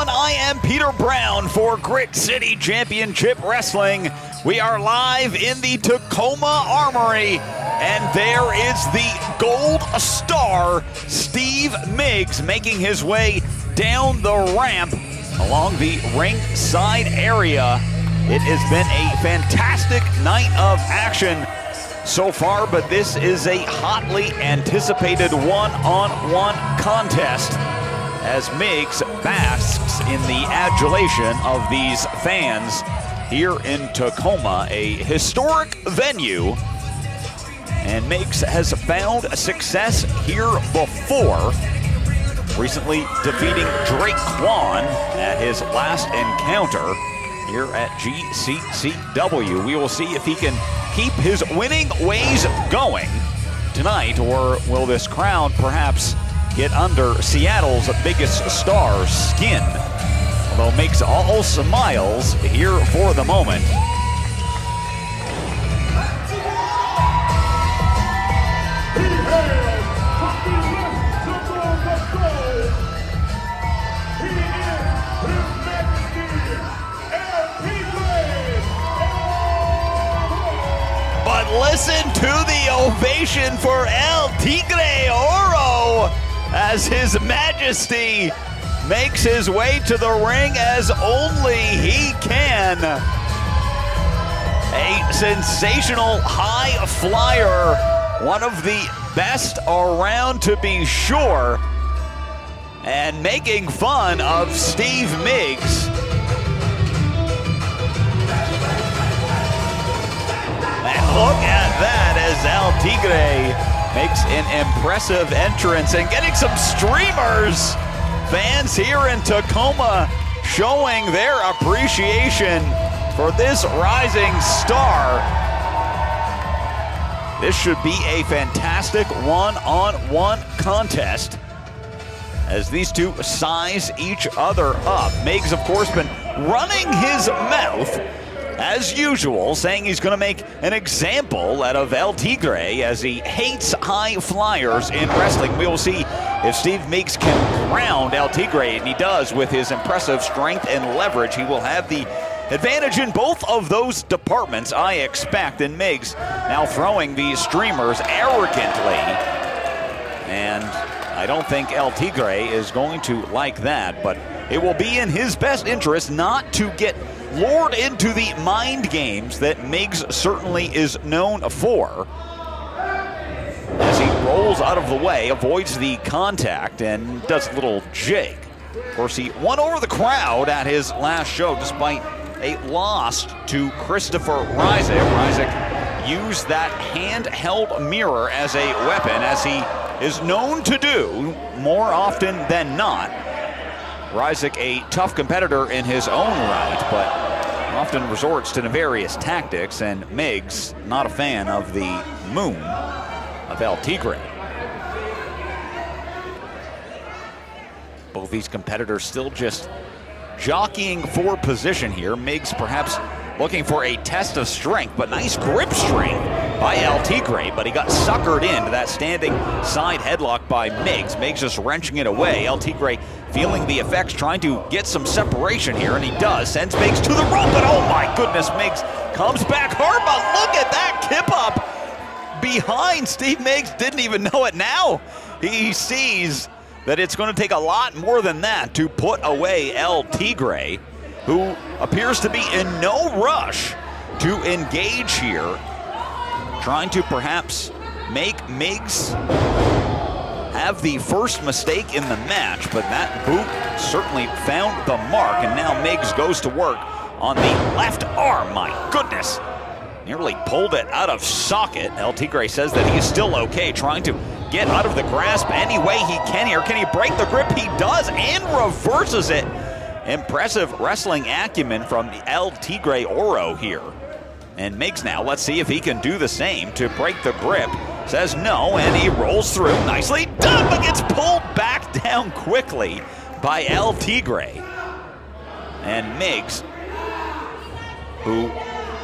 everyone. I am Peter Brown for Grit City Championship Wrestling. We are live in the Tacoma Armory, and there is the gold star, Steve Migs, making his way down the ramp along the ringside area. It has been a fantastic night of action so far, but this is a hotly anticipated one-on-one contest as Migs basks in the adulation of these fans here in Tacoma, a historic venue. And Migs has found success here before, recently defeating Drake Kwan at his last encounter here at GCCW. We will see if he can keep his winning ways going tonight, or will this crowd perhaps get under Seattle's biggest star's skin? Although Migs all smiles here for the moment. But listen to the ovation for El Tigre Oro as His Majesty makes his way to the ring as only he can. A sensational high flyer, one of the best around to be sure, and making fun of Steve Migs. And look at that as El Tigre makes an impressive entrance and getting some streamers. Fans here in Tacoma showing their appreciation for this rising star. This should be a fantastic one-on-one contest as these two size each other up. Migs, of course, been running his mouth as usual, saying he's going to make an example out of El Tigre as he hates high flyers in wrestling. We will see if Steve Migs can ground El Tigre, and he does with his impressive strength and leverage. He will have the advantage in both of those departments, I expect. And Migs now throwing the streamers arrogantly. And I don't think El Tigre is going to like that, but it will be in his best interest not to get lured into the mind games that Migs certainly is known for. As he rolls out of the way, avoids the contact, and does a little jig. Of course, he won over the crowd at his last show despite a loss to Christopher Ryzik. Ryzik used that handheld mirror as a weapon, as he is known to do more often than not. Ryzik, a tough competitor in his own right, but often resorts to nefarious tactics, and Migs not a fan of the moon of El Tigre. Both these competitors still just jockeying for position here. Migs perhaps looking for a test of strength, but nice grip strength by El Tigre, but he got suckered into that standing side headlock by Migs. Migs just wrenching it away. El Tigre feeling the effects, trying to get some separation here, and he does. Sends Migs to the rope, and oh my goodness, Migs comes back hard, but look at that kip up behind. Steve Migs didn't even know it now. He sees that it's going to take a lot more than that to put away El Tigre, who appears to be in no rush to engage here, trying to perhaps make Migs have the first mistake in the match, but that boot certainly found the mark, and now Migs goes to work on the left arm. My goodness, nearly pulled it out of socket. El Tigre says that he is still okay, trying to get out of the grasp any way he can here. Can he break the grip? He does, and reverses it. Impressive wrestling acumen from El Tigre Oro here. And Migs now, let's see if he can do the same to break the grip. Says no, and he rolls through. Nicely done, but gets pulled back down quickly by El Tigre. And Migs, who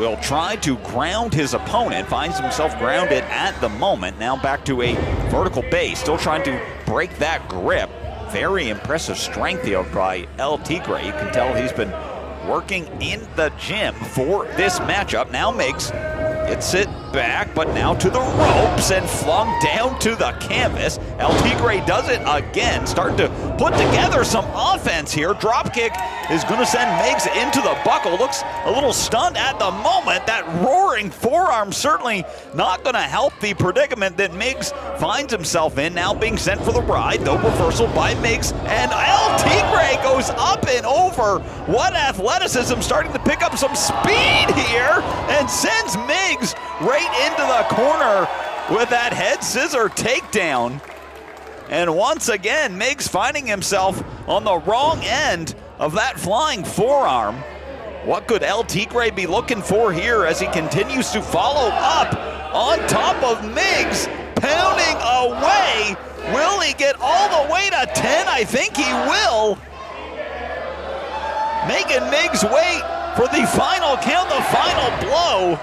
will try to ground his opponent, finds himself grounded at the moment. Now back to a vertical base, still trying to break that grip. Very impressive strength here by El Tigre. You can tell he's been working in the gym for this matchup. Now Migs gets it back, but now to the ropes and flung down to the canvas. El Tigre does it again, starting to put together some offense here. Drop kick is going to send Migs into the buckle. Looks a little stunned at the moment. That roaring forearm certainly not going to help the predicament that Migs finds himself in, now being sent for the ride, though reversal by Migs, and El Tigre goes up and over. What athleticism, starting to pick up some speed here, and sends Migs right into the corner with that head scissor takedown. And once again, Migs finding himself on the wrong end of that flying forearm. What could El Tigre be looking for here as he continues to follow up on top of Migs, pounding away? Will he get all the way to 10? I think he will. Making Migs wait for the final count, the final blow.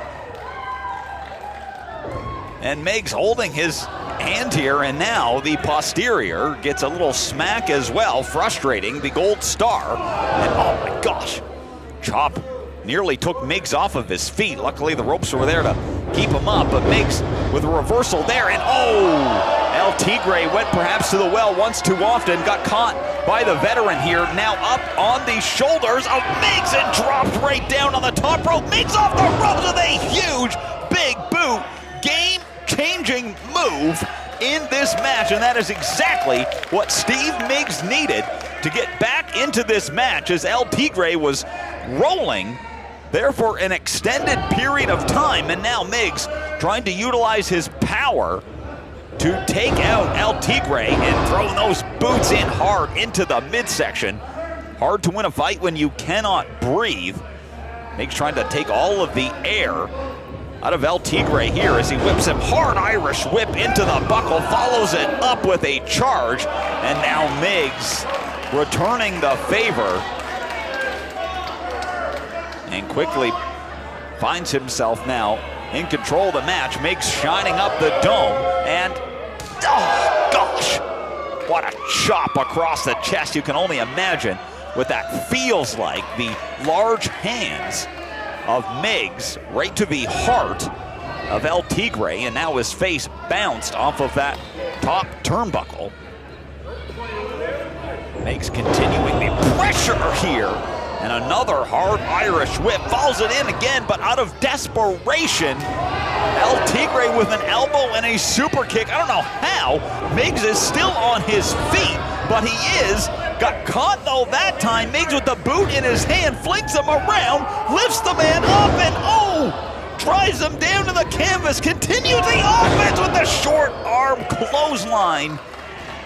And Migs holding his hand here, and now the posterior gets a little smack as well, frustrating the gold star. And oh my gosh, chop nearly took Migs off of his feet. Luckily the ropes were there to keep him up, but Migs with a reversal there, and oh, El Tigre went perhaps to the well once too often, got caught by the veteran here, now up on the shoulders of Migs and dropped right down on the top rope. Migs off the ropes with a huge big boot. Game-changing move in this match, and that is exactly what Steve Migs needed to get back into this match, as El Tigre was rolling there for an extended period of time, and now Migs trying to utilize his power to take out El Tigre and throw those boots in hard into the midsection. Hard to win a fight when you cannot breathe. Migs trying to take all of the air out of El Tigre here as he whips him hard Irish whip into the buckle, follows it up with a charge, and now Migs returning the favor and quickly finds himself now in control of the match. Migs shining up the dome, and oh gosh, what a chop across the chest. You can only imagine what that feels like. The large hands of Migs right to the heart of El Tigre, and now his face bounced off of that top turnbuckle. Migs continuing the pressure here, and another hard Irish whip, falls it in again, but out of desperation, El Tigre with an elbow and a super kick. I don't know how Migs is still on his feet, but he is. Got caught though that time. Migs with the boot in his hand, flings him around, lifts the man up, and oh, drives him down to the canvas, continues the offense with the short arm clothesline.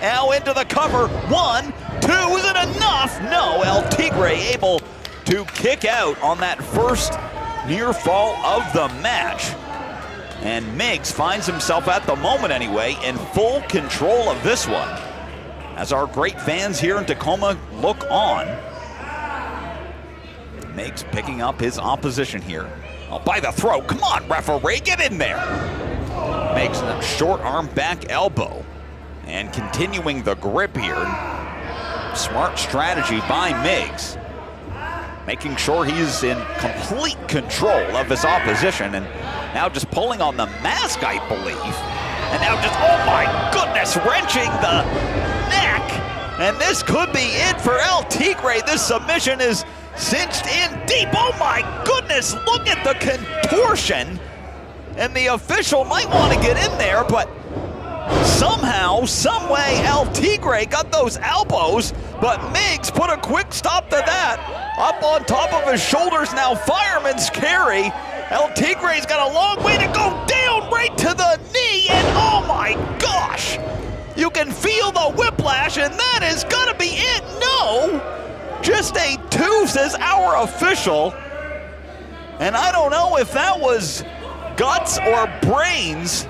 Now into the cover, 1, 2, is it enough? No, El Tigre able to kick out on that first near fall of the match. And Migs finds himself, at the moment anyway, in full control of this one, as our great fans here in Tacoma look on. Migs picking up his opposition here. Oh, by the throat. Come on, referee, get in there. Migs a short arm back elbow. And continuing the grip here. Smart strategy by Migs, making sure he's in complete control of his opposition, and now just pulling on the mask, I believe. And now just, oh my goodness, wrenching the neck. And this could be it for El Tigre. This submission is cinched in deep. Oh my goodness, look at the contortion. And the official might want to get in there, but somehow, some way, El Tigre got those elbows, but Migs put a quick stop to that. Up on top of his shoulders now, fireman's carry. El Tigre's got a long way to go down right to the knee, and oh my gosh! You can feel the whiplash, and that is gonna be it. No! Just a 2, says our official. And I don't know if that was guts or brains,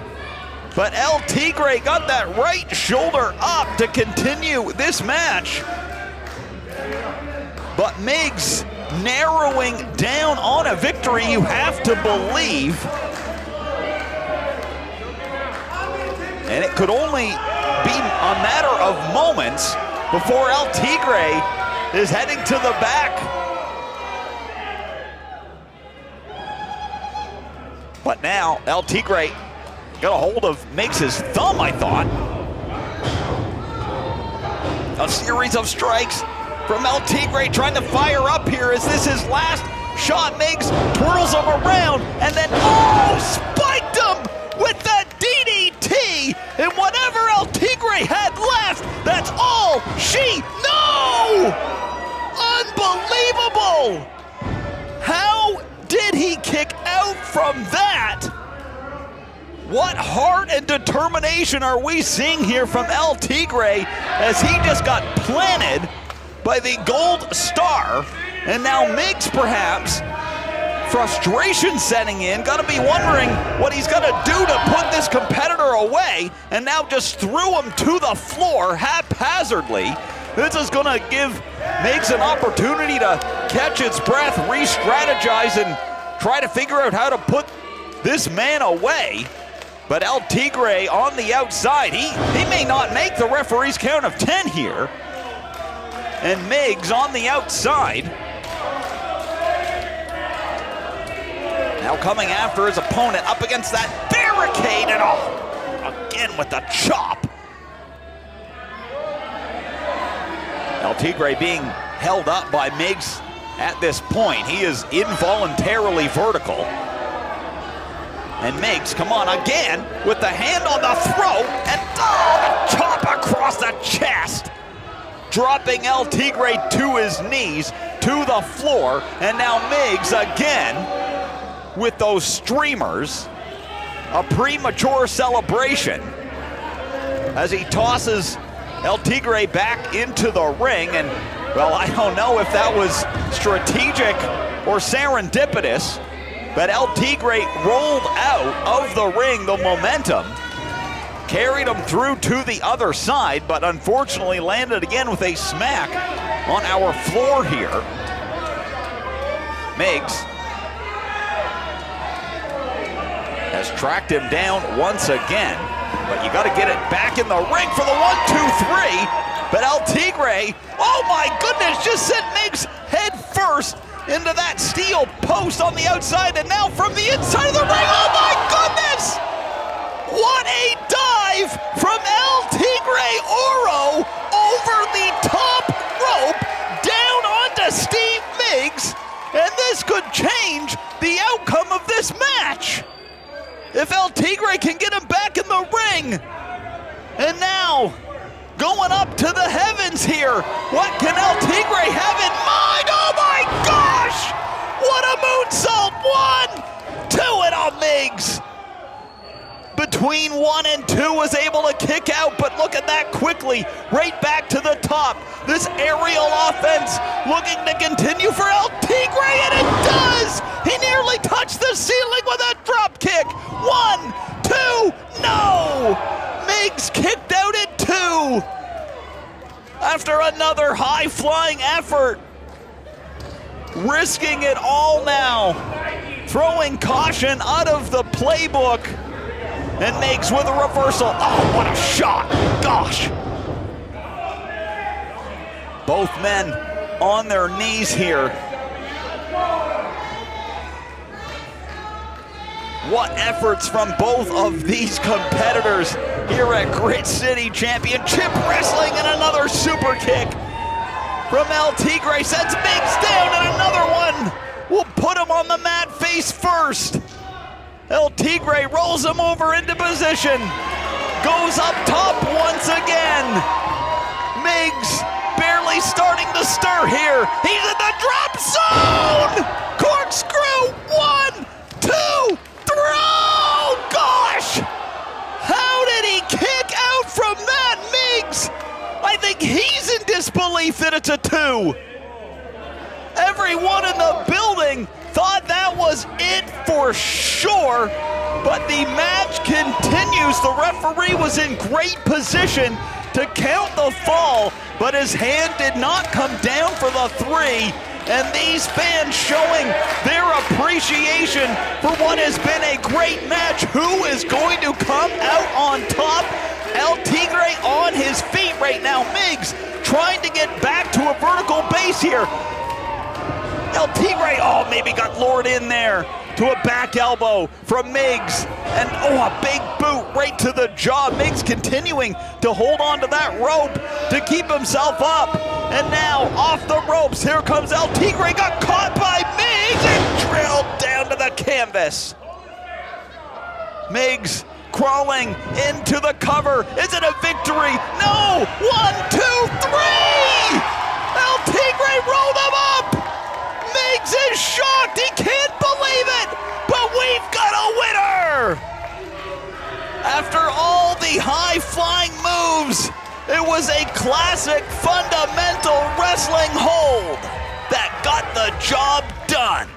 but El Tigre got that right shoulder up to continue this match. But Migs narrowing down on a victory, you have to believe. And it could only be a matter of moments before El Tigre is heading to the back. But now El Tigre got a hold of Migs' thumb, I thought. A series of strikes from El Tigre trying to fire up here. Is this his last shot? Migs twirls him around and then, spiked him with that DDT. And whatever El Tigre had left, that's all she. No! Unbelievable! How did he kick out from that? What heart and determination are we seeing here from El Tigre as he just got planted by the gold star? And now Migs, perhaps, frustration setting in, gotta be wondering what he's gonna do to put this competitor away, and now just threw him to the floor haphazardly. This is gonna give Migs an opportunity to catch his breath, re-strategize, and try to figure out how to put this man away. But El Tigre on the outside, he may not make the referee's count of 10 here. And Migs on the outside. Now coming after his opponent up against that barricade, and again with the chop. El Tigre being held up by Migs at this point. He is involuntarily vertical. And Migs, come on, again, with the hand on the throat, and the chop across the chest, dropping El Tigre to his knees, to the floor, and now Migs again with those streamers, a premature celebration as he tosses El Tigre back into the ring, and well, I don't know if that was strategic or serendipitous, but El Tigre rolled out of the ring, the momentum, carried him through to the other side, but unfortunately landed again with a smack on our floor here. Migs has tracked him down once again, but you gotta get it back in the ring for the 1-2-3, but El Tigre, oh my goodness, just sent Migs head first into that steel post on the outside, and now from the inside of the ring, oh my goodness! What a dive from El Tigre Oro over the top rope, down onto Steve Migs, and this could change the outcome of this match. If El Tigre can get him back in the ring, and now going up to the heavens here, what can El Tigre have in mind? Oh my gosh! What a moonsault! 1, 2, and on Migs. Between 1 and 2 was able to kick out, but look at that quickly, right back to the top. This aerial offense looking to continue for El Tigre, and it does! He nearly touched the ceiling with a drop kick. 1, 2, no! Migs kicked out at 2. After another high-flying effort. Risking it all now. Throwing caution out of the playbook. And Migs with a reversal. Oh, what a shot. Gosh. Both men on their knees here. What efforts from both of these competitors here at Grit City Championship Wrestling, and another super kick from El Tigre sends Migs down, and another one will put him on the mat face first. El Tigre rolls him over into position, goes up top once again. Migs barely starting to stir here. He's in the drop zone! Corkscrew, 1, 2, 3, oh gosh! How did he kick out from that, Migs? I think he's in disbelief that it's a 2. Everyone in the building thought that was it for sure, but the match continues. The referee was in great position to count the fall, but his hand did not come down for the 3. And these fans showing their appreciation for what has been a great match. Who is going to come out on top? El Tigre on his feet right now. Migs trying to get back to a vertical base here. El Tigre, maybe got lured in there to a back elbow from Migs. And a big boot right to the jaw. Migs continuing to hold on to that rope to keep himself up. And now off the ropes, here comes El Tigre, got caught by Migs and drilled down to the canvas. Migs crawling into the cover. Is it a victory? No! 1, 2, 3! El Tigre rolled him up! Migs is shocked, he can't believe it! But we've got a winner! After all the high-flying moves, it was a classic fundamental wrestling hold that got the job done.